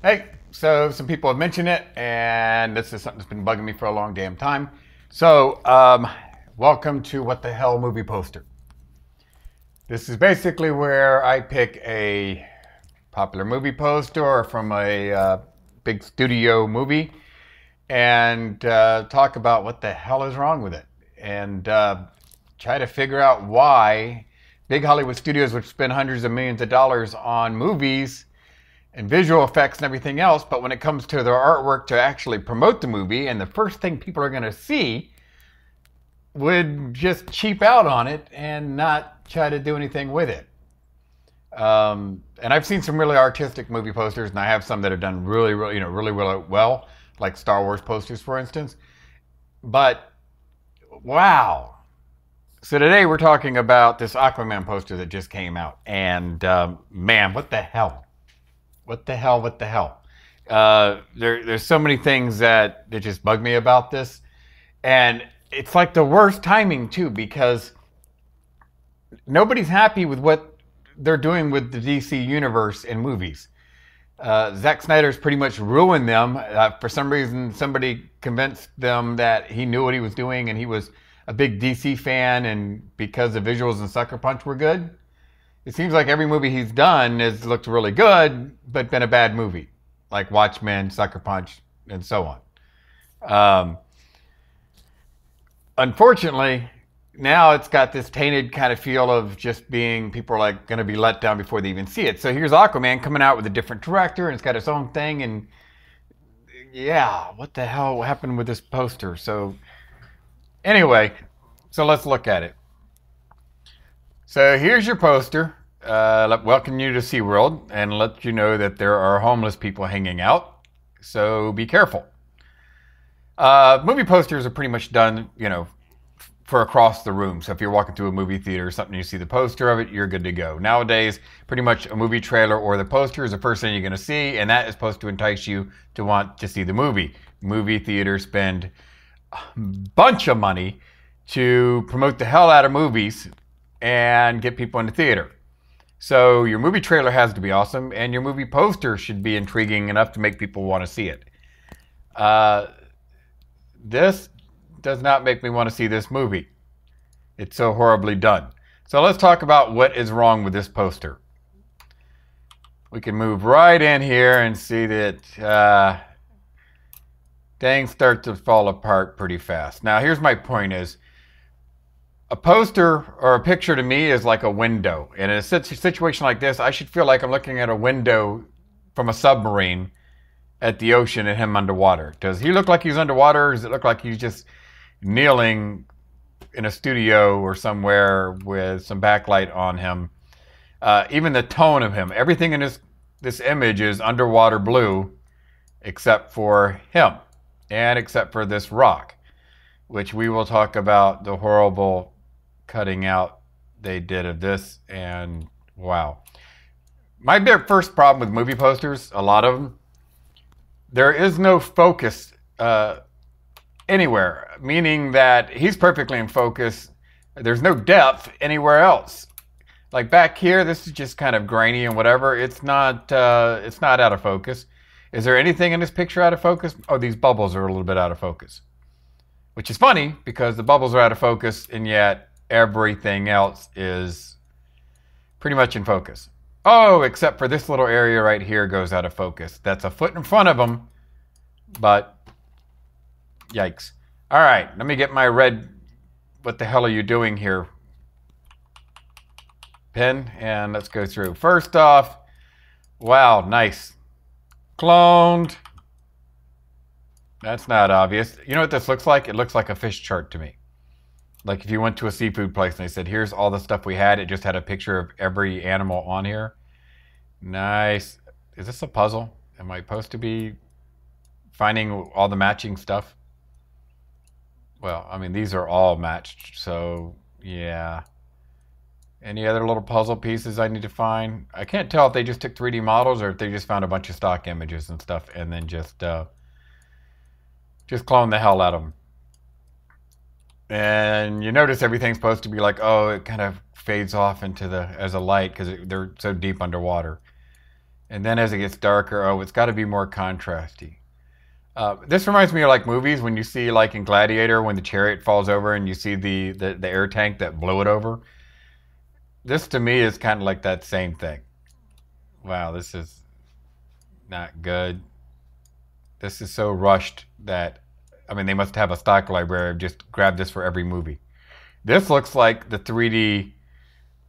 Hey, so some people have mentioned it, and this is something that's been bugging me for a long damn time. So, welcome to What the Hell Movie Poster. This is basically where I pick a popular movie poster or from a big studio movie and talk about what the hell is wrong with it and try to figure out why big Hollywood studios would spend hundreds of millions of dollars on movies and visual effects and everything else, but when it comes to their artwork to actually promote the movie, and the first thing people are going to see would just cheap out on it and not try to do anything with it. And I've seen some really artistic movie posters, and I have some that have done really well, like Star Wars posters, for instance. But wow! So today we're talking about this Aquaman poster that just came out, and man, what the hell? What the hell? What the hell? There's so many things that just bug me about this, and it's like the worst timing too, because nobody's happy with what they're doing with the DC universe in movies. Zack Snyder's pretty much ruined them. For some reason, somebody convinced them that he knew what he was doing and he was a big DC fan, and because the visuals in Sucker Punch were good, it seems like every movie he's done has looked really good, but been a bad movie, like Watchmen, Sucker Punch, and so on. Unfortunately, now it's got this tainted kind of feel of just being, people are like going to be let down before they even see it. So here's Aquaman coming out with a different director, and it's got its own thing, and yeah, what the hell happened with this poster? So anyway, so let's look at it. So here's your poster. Welcome you to SeaWorld and let you know that there are homeless people hanging out. So be careful. Movie posters are pretty much done, for across the room. So if you're walking through a movie theater or something, you see the poster of it, you're good to go. Nowadays, pretty much a movie trailer or the poster is the first thing you're going to see, and that is supposed to entice you to want to see the movie. Movie theaters spend a bunch of money to promote the hell out of movies and get people in the theater. So your movie trailer has to be awesome, and your movie poster should be intriguing enough to make people want to see it. This does not make me want to see this movie. It's so horribly done. So let's talk about what is wrong with this poster. We can move right in here and see that things start to fall apart pretty fast. Now here's my point is, a poster or a picture to me is like a window. And in a situation like this, I should feel like I'm looking at a window from a submarine at the ocean and him underwater. Does he look like he's underwater, or does it look like he's just kneeling in a studio or somewhere with some backlight on him? Even the tone of him, everything in this image is underwater blue except for him and except for this rock, which we will talk about the horrible cutting out they did of this, and wow. My first problem with movie posters, a lot of them, there is no focus anywhere, meaning that he's perfectly in focus. There's no depth anywhere else. Like back here, this is just kind of grainy and whatever. It's not out of focus. Is there anything in this picture out of focus? Oh, these bubbles are a little bit out of focus. Which is funny because the bubbles are out of focus and yet everything else is pretty much in focus. Oh, except for this little area right here goes out of focus. That's a foot in front of him, but yikes. All right, let me get my red, what the hell are you doing here, pen, and let's go through. First off, wow, nice. Cloned. That's not obvious. You know what this looks like? It looks like a fish chart to me. Like if you went to a seafood place and they said, here's all the stuff we had. It just had a picture of every animal on here. Nice. Is this a puzzle? Am I supposed to be finding all the matching stuff? Well, I mean, these are all matched. So, yeah. Any other little puzzle pieces I need to find? I can't tell if they just took 3D models or if they just found a bunch of stock images and stuff and then just clone the hell out of them. And you notice everything's supposed to be like, oh, it kind of fades off into as a light because they're so deep underwater. And then as it gets darker, oh, it's got to be more contrasty. This reminds me of like movies when you see like in Gladiator when the chariot falls over and you see the air tank that blew it over. This to me is kind of like that same thing. Wow, this is not good. This is so rushed that, I mean, they must have a stock library of just grab this for every movie. This looks like the 3D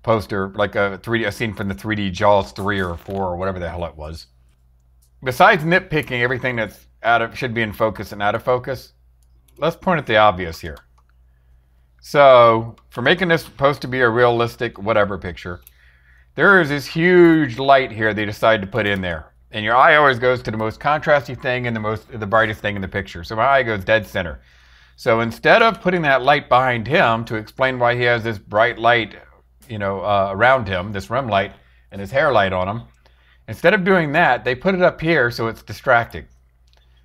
poster, like a scene from the 3D Jaws 3 or 4 or whatever the hell it was. Besides nitpicking everything that's should be in focus and out of focus, let's point at the obvious here. So, for making this supposed to be a realistic whatever picture, there is this huge light here they decided to put in there. And your eye always goes to the most contrasty thing and the brightest thing in the picture. So my eye goes dead center. So instead of putting that light behind him to explain why he has this bright light, around him, this rim light, and his hair light on him, instead of doing that, they put it up here so it's distracting.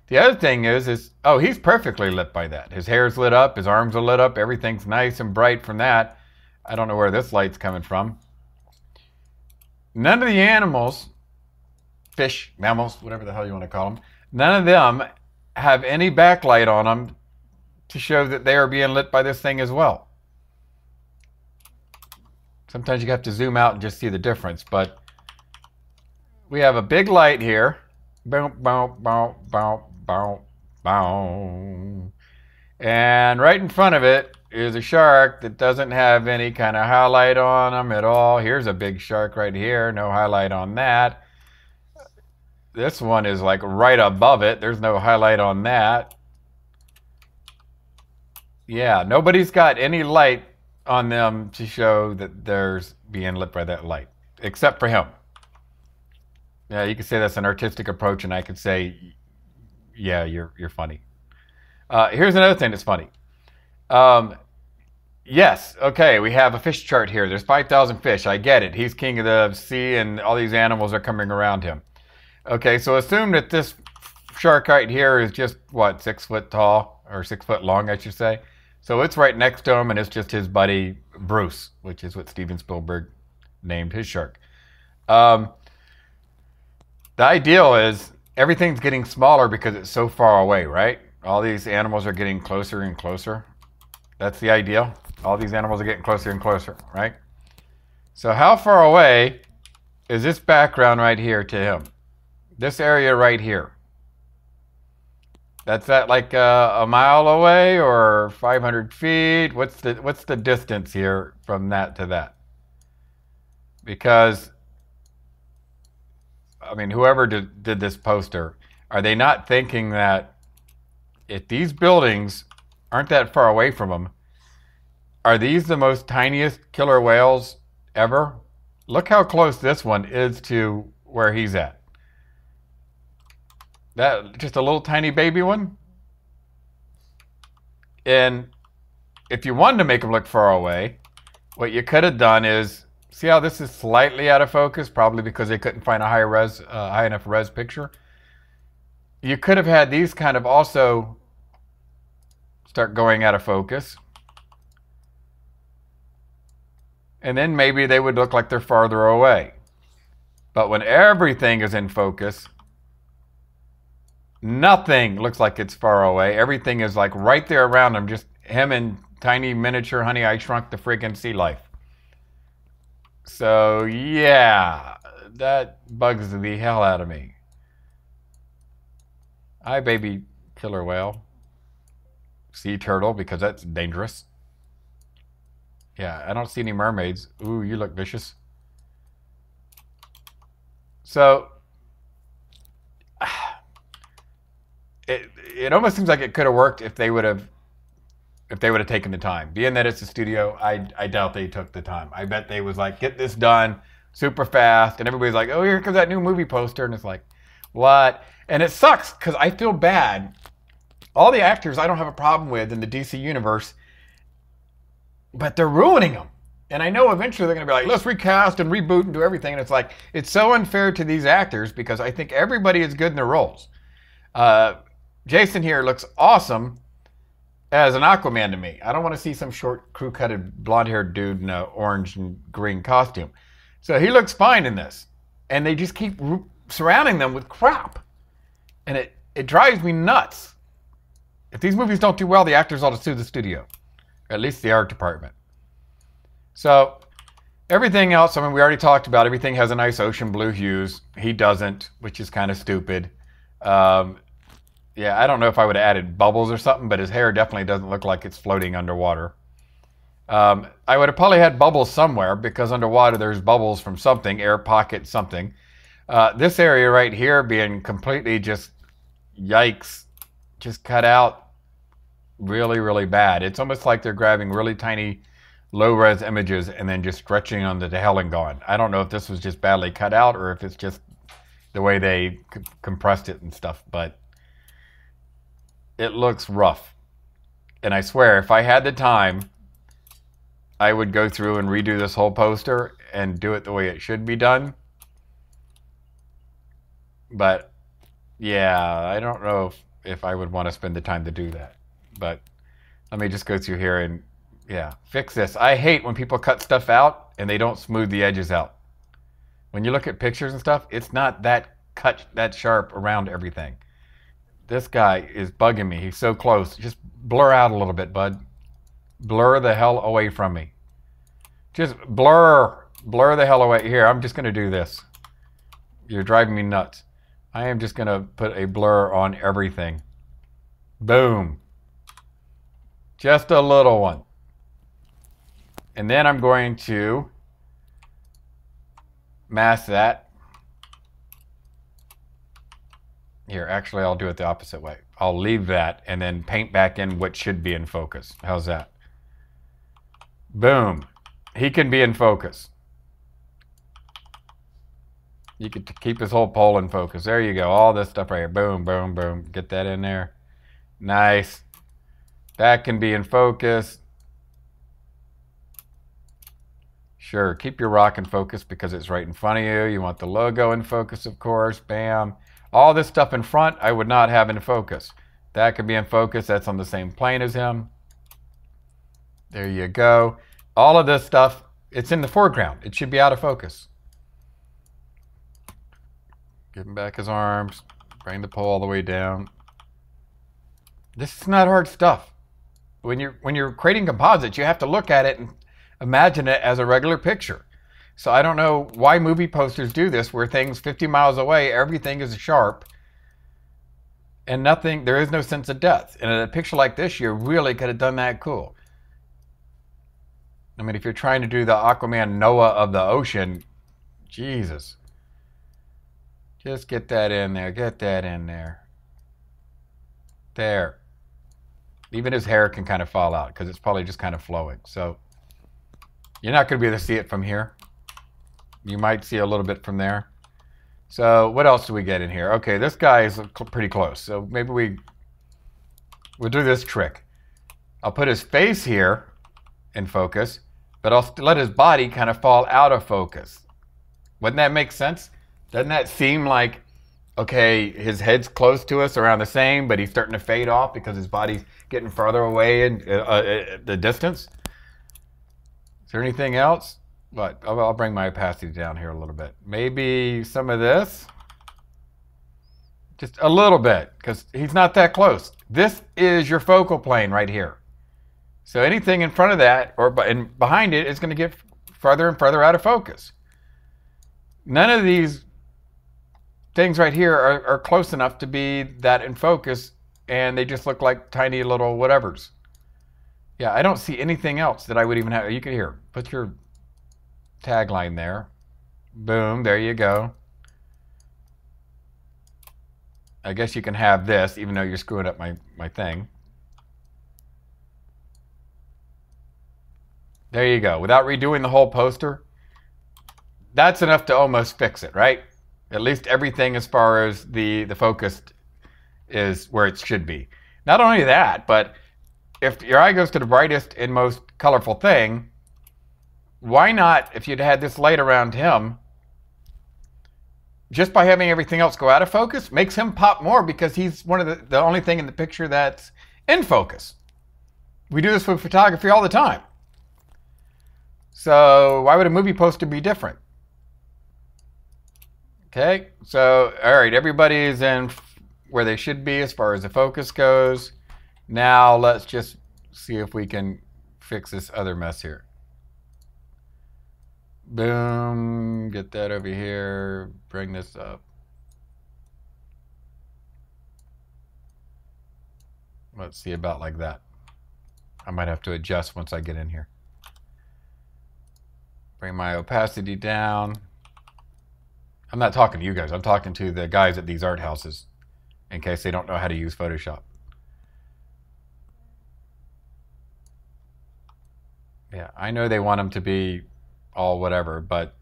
The other thing is, oh, he's perfectly lit by that. His hair's lit up, his arms are lit up, everything's nice and bright from that. I don't know where this light's coming from. None of the animals, fish, mammals, whatever the hell you want to call them, none of them have any backlight on them to show that they are being lit by this thing as well. Sometimes you have to zoom out and just see the difference, but we have a big light here. Boom, boom, boom, boom, boom, boom. And right in front of it is a shark that doesn't have any kind of highlight on him at all. Here's a big shark right here, no highlight on that. This one is like right above it. There's no highlight on that. Yeah, nobody's got any light on them to show that there's being lit by that light, except for him. Yeah, you could say that's an artistic approach, and I could say, yeah, you're funny. Here's another thing that's funny. Yes, okay, we have a fish chart here. There's 5,000 fish. I get it. He's king of the sea, and all these animals are coming around him. Okay, so assume that this shark right here is just, what, 6 foot tall, or 6 foot long, I should say. So it's right next to him, and it's just his buddy Bruce, which is what Steven Spielberg named his shark. The ideal is everything's getting smaller because it's so far away, right? All these animals are getting closer and closer. That's the ideal. All these animals are getting closer and closer, right? So how far away is this background right here to him? This area right here. That's at like a mile away or 500 feet? What's the distance here from that to that? Because, I mean, whoever did this poster, are they not thinking that if these buildings aren't that far away from them, are these the most tiniest killer whales ever? Look how close this one is to where he's at. That just a little tiny baby one. And if you wanted to make them look far away, what you could have done is, see how this is slightly out of focus, probably because they couldn't find a high enough res picture. You could have had these kind of also start going out of focus. And then maybe they would look like they're farther away. But when everything is in focus, nothing looks like it's far away. Everything is like right there around him, just him and tiny miniature Honey, I Shrunk the Friggin' Sea Life. So yeah, that bugs the hell out of me. Hi, baby killer whale. Sea turtle, because that's dangerous. Yeah, I don't see any mermaids. Ooh, you look vicious. So it almost seems like it could have worked if they would have taken the time. Being that it's a studio, I doubt they took the time. I bet they was like, get this done super fast, and everybody's like, oh, here comes that new movie poster, and it's like, what? And it sucks because I feel bad. All the actors I don't have a problem with in the DC universe, but they're ruining them. And I know eventually they're going to be like, let's recast and reboot and do everything. And it's like, it's so unfair to these actors because I think everybody is good in their roles. Jason here looks awesome as an Aquaman to me. I don't want to see some short, crew-cutted, blonde-haired dude in an orange and green costume. So he looks fine in this. And they just keep surrounding them with crap. And it drives me nuts. If these movies don't do well, the actors ought to sue the studio. At least the art department. So, everything else, I mean, we already talked about, everything has a nice ocean blue hues. He doesn't, which is kind of stupid. Yeah, I don't know if I would have added bubbles or something, but his hair definitely doesn't look like it's floating underwater. I would have probably had bubbles somewhere, because underwater there's bubbles from something, air pocket, something. This area right here being completely just, yikes, just cut out really, really bad. It's almost like they're grabbing really tiny, low-res images and then just stretching onto the hell and gone. I don't know if this was just badly cut out or if it's just the way they compressed it and stuff, but it looks rough. And I swear, if I had the time, I would go through and redo this whole poster and do it the way it should be done. But, yeah, I don't know if I would want to spend the time to do that. But let me just go through here and, yeah, fix this. I hate when people cut stuff out and they don't smooth the edges out. When you look at pictures and stuff, it's not that cut, that sharp around everything. This guy is bugging me. He's so close. Just blur out a little bit, bud. Blur the hell away from me. Just blur the hell away. Here, I'm just going to do this. You're driving me nuts. I am just going to put a blur on everything. Boom. Just a little one. And then I'm going to mask that. Here, actually, I'll do it the opposite way. I'll leave that and then paint back in what should be in focus. How's that? Boom. He can be in focus. You could keep his whole pole in focus. There you go. All this stuff right here. Boom, boom, boom. Get that in there. Nice. That can be in focus. Sure, keep your rock in focus because it's right in front of you. You want the logo in focus, of course. Bam. All this stuff in front, I would not have in focus. That could be in focus. That's on the same plane as him. There you go. All of this stuff, it's in the foreground. It should be out of focus. Give him back his arms. Bring the pole all the way down. This is not hard stuff. When you're creating composites, you have to look at it and imagine it as a regular picture. So I don't know why movie posters do this, where things 50 miles away, everything is sharp, and nothing, there is no sense of depth. And in a picture like this, you really could have done that cool. I mean, if you're trying to do the Aquaman Noah of the ocean, Jesus. Just get that in there, get that in there. There. Even his hair can kind of fall out because it's probably just kind of flowing. So you're not going to be able to see it from here. You might see a little bit from there. So what else do we get in here? Okay, this guy is pretty close. So maybe we'll do this trick. I'll put his face here in focus, but I'll let his body kind of fall out of focus. Wouldn't that make sense? Doesn't that seem like, okay, his head's close to us, around the same, but he's starting to fade off because his body's getting farther away in the distance? Is there anything else? But I'll bring my opacity down here a little bit. Maybe some of this. Just a little bit, because he's not that close. This is your focal plane right here. So anything in front of that or behind it is going to get further and further out of focus. None of these things right here are close enough to be that in focus, and they just look like tiny little whatevers. Yeah, I don't see anything else that I would even have. You can hear. Put your tagline there. Boom, there you go. I guess you can have this, even though you're screwing up my thing. There you go. Without redoing the whole poster, that's enough to almost fix it, right? At least everything as far as the focus is where it should be. Not only that, but if your eye goes to the brightest and most colorful thing, why not, if you'd had this light around him, just by having everything else go out of focus, makes him pop more because he's one of the only thing in the picture that's in focus. We do this with photography all the time. So why would a movie poster be different? Okay, so, all right, everybody is in where they should be as far as the focus goes. Now let's just see if we can fix this other mess here. Boom, get that over here, bring this up. Let's see, about like that. I might have to adjust once I get in here. Bring my opacity down. I'm not talking to you guys. I'm talking to the guys at these art houses in case they don't know how to use Photoshop. Yeah, I know they want him to be all whatever, but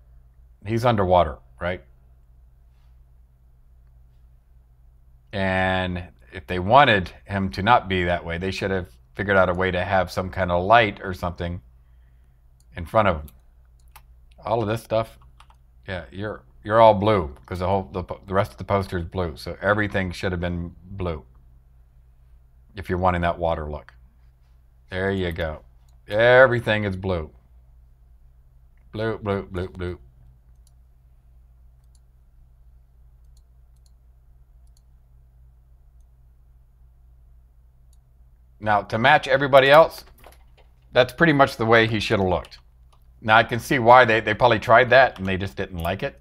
he's underwater, right? And if they wanted him to not be that way, they should have figured out a way to have some kind of light or something in front of him. All of this stuff, yeah, you're all blue because the rest of the poster is blue. So everything should have been blue if you're wanting that water look. There you go. Everything is blue. Blue, blue, blue, blue. Now, to match everybody else, that's pretty much the way he should have looked. Now, I can see why they probably tried that and they just didn't like it.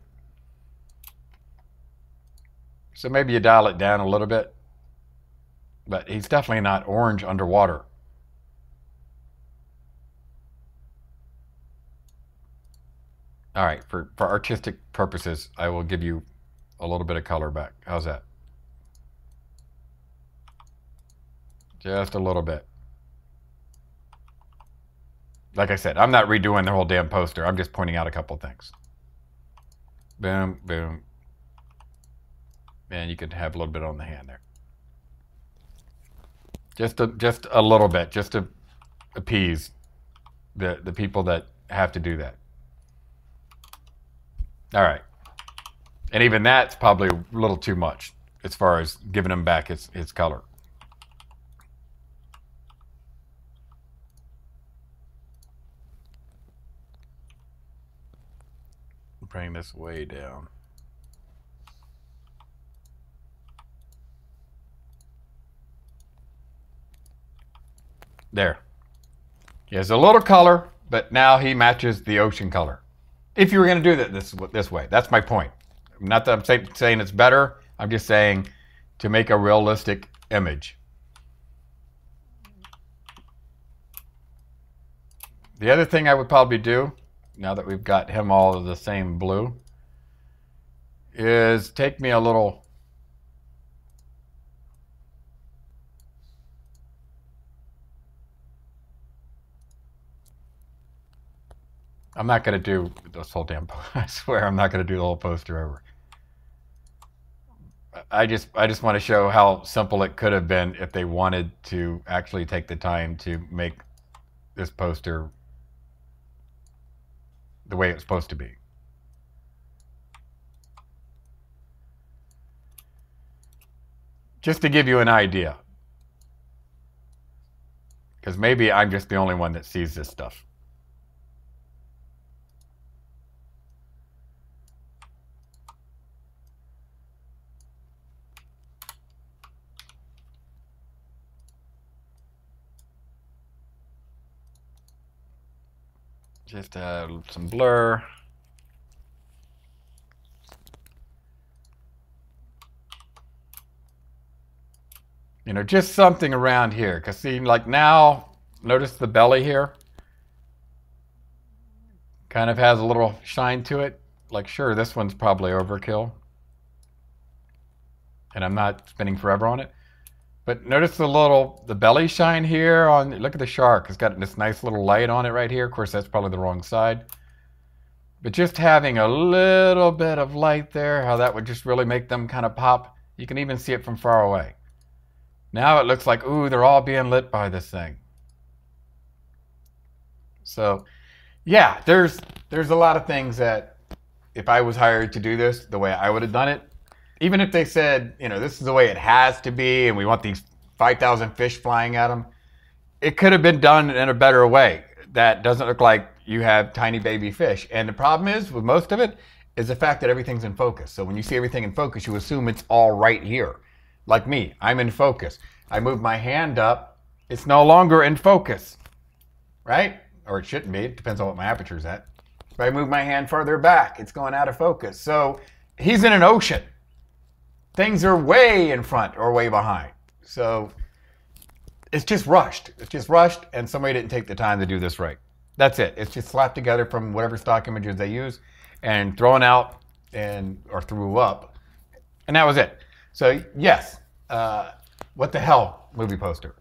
So maybe you dial it down a little bit. But he's definitely not orange underwater. All right, for artistic purposes, I will give you a little bit of color back. How's that? Just a little bit. Like I said, I'm not redoing the whole damn poster. I'm just pointing out a couple things. Boom, boom. And you could have a little bit on the hand there. Just a little bit, just to appease the people that have to do that. All right. And even that's probably a little too much as far as giving him back his color. Bring this way down. There. He has a little color, but now he matches the ocean color. If you were going to do that this way, that's my point. Not that I'm saying it's better. I'm just saying to make a realistic image. The other thing I would probably do, now that we've got him all of the same blue, is take me a little... I'm not going to do this whole damn poster. I swear I'm not going to do the whole poster over. I just want to show how simple it could have been if they wanted to actually take the time to make this poster the way it's supposed to be. Just to give you an idea. Because maybe I'm just the only one that sees this stuff. Just add some blur. You know, just something around here. Because see, like now, notice the belly here? Kind of has a little shine to it. Like, sure, this one's probably overkill. And I'm not spending forever on it. But notice the belly shine here on, look at the shark. It's got this nice little light on it right here. Of course, that's probably the wrong side. But just having a little bit of light there, how that would just really make them kind of pop. You can even see it from far away. Now it looks like, ooh, they're all being lit by this thing. So, yeah, there's a lot of things that if I was hired to do this the way I would have done it, even if they said, you know, this is the way it has to be and we want these 5,000 fish flying at them, it could have been done in a better way. That doesn't look like you have tiny baby fish. And the problem is with most of it, is the fact that everything's in focus. So when you see everything in focus, you assume it's all right here. Like me, I'm in focus. I move my hand up, it's no longer in focus, right? Or it shouldn't be, it depends on what my aperture's at. If I move my hand further back, it's going out of focus. So he's in an ocean. Things are way in front or way behind. So it's just rushed. It's just rushed, and somebody didn't take the time to do this right. That's it. It's just slapped together from whatever stock images they use and thrown out or threw up. And that was it. So yes, what the hell movie poster.